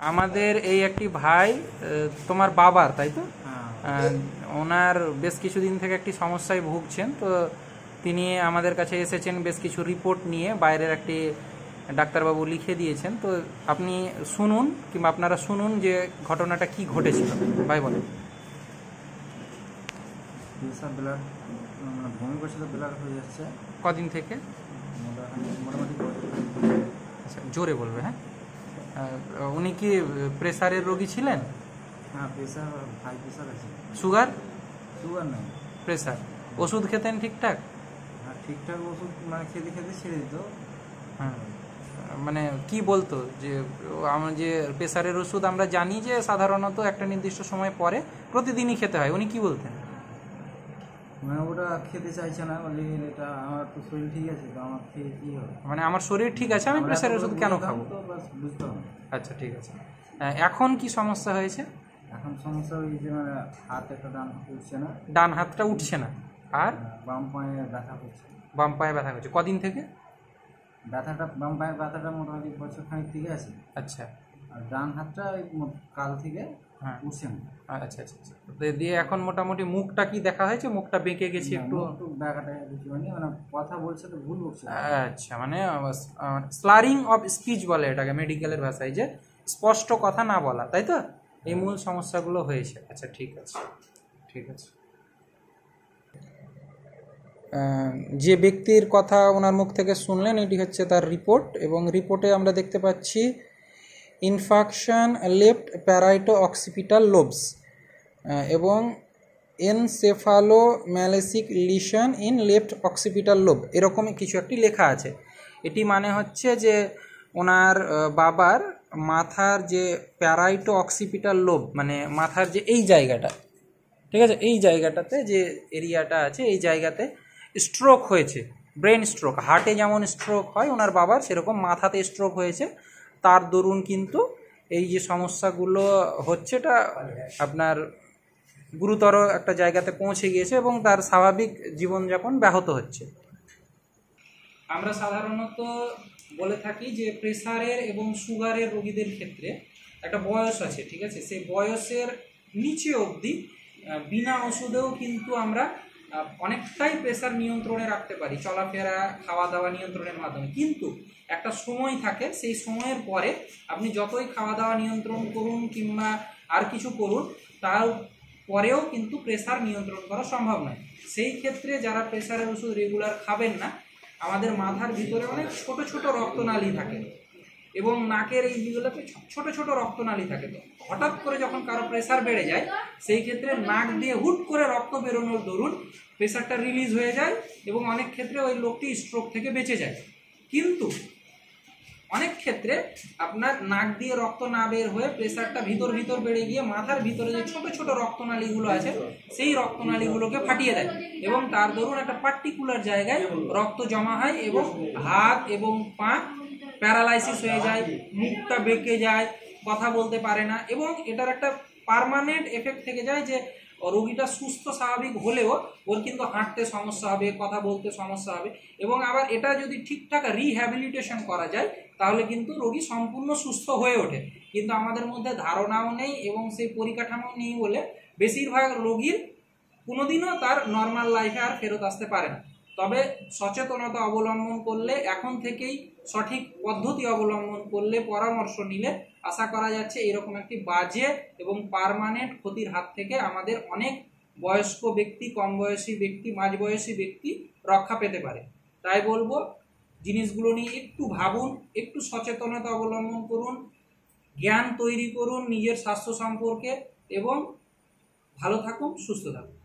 আমাদের এই একটি ভাই তোমার বাবার, তাই তো? ওনার বেশ কিছুদিন থেকে একটি সমস্যায় ভুগছেন, তো তিনি আমাদের কাছে এসেছেন বেশ কিছু রিপোর্ট নিয়ে। বাইরের একটি ডাক্তারবাবু লিখে দিয়েছেন, তো আপনি শুনুন কিংবা আপনারা শুনুন যে ঘটনাটা কি ঘটেছিল। ভাই বলেন। কদিন থেকে? মোটামুটি। আচ্ছা, জোরে বলবে। হ্যাঁ, উনি কি প্রেসারের রোগী ছিলেন? হ্যাঁ, প্রেসার, হাই প্রেসার আছে। সুগার? সুগার নেই, প্রেসার। ওষুধ খেতেন ঠিকঠাক? হ্যাঁ ঠিকঠাক ওষুধ মানে খেতে খেতে ছেড়ে দিত। হ্যাঁ, মানে কি বলতো যে আমরা যে প্রেসারের ওষুধ আমরা জানি যে সাধারণত একটা নির্দিষ্ট সময় পরে প্রতিদিনই খেতে হয়, উনি কি বলতেন? মানে ওটা খেতে চাইছে না, বলে এটা আমার তো শরীর ঠিক আছে, তো আমার খেয়ে কী হবে, মানে আমার শরীর ঠিক আছে, আমি প্রেসারের ওষুধ কেন খাবো? তো বাস বুঝতে হবে। আচ্ছা, ঠিক আছে। এখন কি সমস্যা হয়েছে? এখন সমস্যা হয়েছে মানে হাত একটা ডান উঠছে না, ডান হাতটা উঠছে না, আর বাম পায়ে ব্যথা করছে। বাম পায়ে ব্যথা করছে কদিন থেকে? ব্যথাটা, বাম পায়ের ব্যথাটা মোটামুটি বছর খানিক থেকে আছে। আচ্ছা। আর ডান হাতটা কাল থেকে উঠছে না। আচ্ছা আচ্ছা আচ্ছা। দিয়ে এখন মোটামুটি মুখটা কি দেখা হয়েছে? মুখটা বেঁকে গেছে একটু, ব্যাকাটা কিছু মানে কথা বলছে তো ভুল বলছে। আচ্ছা, মানে স্লারিং অফ স্পিচ বলে এটাকে মেডিকেলের ভাষায়, যে স্পষ্ট কথা না বলা, তাই তো? এই মূল সমস্যাগুলো হয়েছে। আচ্ছা, ঠিক আছে ঠিক আছে। যে ব্যক্তির কথা ওনার মুখ থেকে শুনলেন, এটি হচ্ছে তার রিপোর্ট, এবং রিপোর্টে আমরা দেখতে পাচ্ছি infarction left parieto occipital lobes এবং encephalomalacic lesion in left occipital lobe, এরকম কিছু একটি লেখা আছে। এটি মানে হচ্ছে যে ওনার বাবার মাথার যে প্যারাইটো অক্সিপিটাল লোব, মানে মাথার যে এই জায়গাটা, ঠিক আছে, এই জায়গাটাতে যে এরিয়াটা আছে, এই জায়গাতে স্ট্রোক হয়েছে, ব্রেন স্ট্রোক। হার্টে যেমন স্ট্রোক হয় ওনার বাবার, সেরকম মাথাতে স্ট্রোক হয়েছে। তার দরুন কিন্তু এই যে সমস্যাগুলো হচ্ছে, এটা আপনার গুরুতর একটা জায়গাতে পৌঁছে গিয়েছে এবং তার স্বাভাবিক জীবনযাপন ব্যাহত হচ্ছে। আমরা সাধারণত বলে থাকি যে প্রেসারের এবং সুগারের রোগীদের ক্ষেত্রে একটা বয়স আছে, ঠিক আছে? সেই বয়সের নিচে অবধি বিনা ওষুধেও কিন্তু আমরা অনেকটাই প্রেসার নিয়ন্ত্রণে রাখতে পারি, চলাফেরা, খাওয়া দাওয়া নিয়ন্ত্রণের মাধ্যমে। কিন্তু একটা সময় থাকে, সেই সময়ের পরে আপনি যতই খাওয়া দাওয়া নিয়ন্ত্রণ করুন কিংবা আর কিছু করুন, তার পরেও কিন্তু প্রেসার নিয়ন্ত্রণ করা সম্ভব নয়। সেই ক্ষেত্রে যারা প্রেসারের ওষুধ রেগুলার খাবেন না, আমাদের মাথার ভিতরে অনেক ছোট ছোট রক্তনালী থাকে এবং নাকের এই দিকগুলোতে ছোট ছোট রক্তনালী থাকে। তো হঠাৎ করে যখন কারো প্রেসার বেড়ে যায়, সেই ক্ষেত্রে নাক দিয়ে হুট করে রক্ত বেরোনোর দরুন প্রেসারটা রিলিজ হয়ে যায় এবং অনেক ক্ষেত্রে ওই লোকটি স্ট্রোক থেকে বেঁচে যায়। কিন্তু অনেক ক্ষেত্রে আপনার নাক দিয়ে রক্ত না বের হয়ে প্রেসারটা ভিতর ভিতর বেড়ে গিয়ে মাথার ভিতরে যে ছোট ছোট রক্তনালীগুলো আছে, সেই রক্তনালীগুলোকে ফাটিয়ে দেয় এবং তার দরুন একটা পার্টিকুলার জায়গায় রক্ত জমা হয় এবং হাত এবং পা প্যারালাইসিস হয়ে যায়, মুখটা বেঁকে যায়, কথা বলতে পারে না, এবং এটার একটা পার্মানেন্ট এফেক্ট থেকে যায় যে রোগীটা সুস্থ স্বাভাবিক হলেও ওর কিন্তু হাঁটতে সমস্যা হবে, কথা বলতে সমস্যা হবে। এবং আবার এটা যদি ঠিকঠাক রিহ্যাবিলিটেশন করা যায়, তাহলে কিন্তু রোগী সম্পূর্ণ সুস্থ হয়ে ওঠে। কিন্তু আমাদের মধ্যে ধারণাও নেই এবং সেই পরিকাঠামো নেই বলে বেশিরভাগ রোগীর কোনোদিনও তার নর্মাল লাইফে আর ফেরত আসতে পারে না। তবে সচেতনতা অবলম্বন করলে, এখন থেকেই সঠিক পদ্ধতি অবলম্বন করলে, পরামর্শ নিলে আশা করা যাচ্ছে এরকম একটি বাজে এবং পার্মানেন্ট ক্ষতির হাত থেকে আমাদের অনেক বয়স্ক ব্যক্তি, কম বয়সী ব্যক্তি, মাঝবয়সী ব্যক্তি রক্ষা পেতে পারে। তাই বলবো, জিনিসগুলো নিয়ে একটু ভাবুন, একটু সচেতনতা অবলম্বন করুন, জ্ঞান তৈরি করুন নিজের স্বাস্থ্য সম্পর্কে, এবং ভালো থাকুন, সুস্থ থাকুন।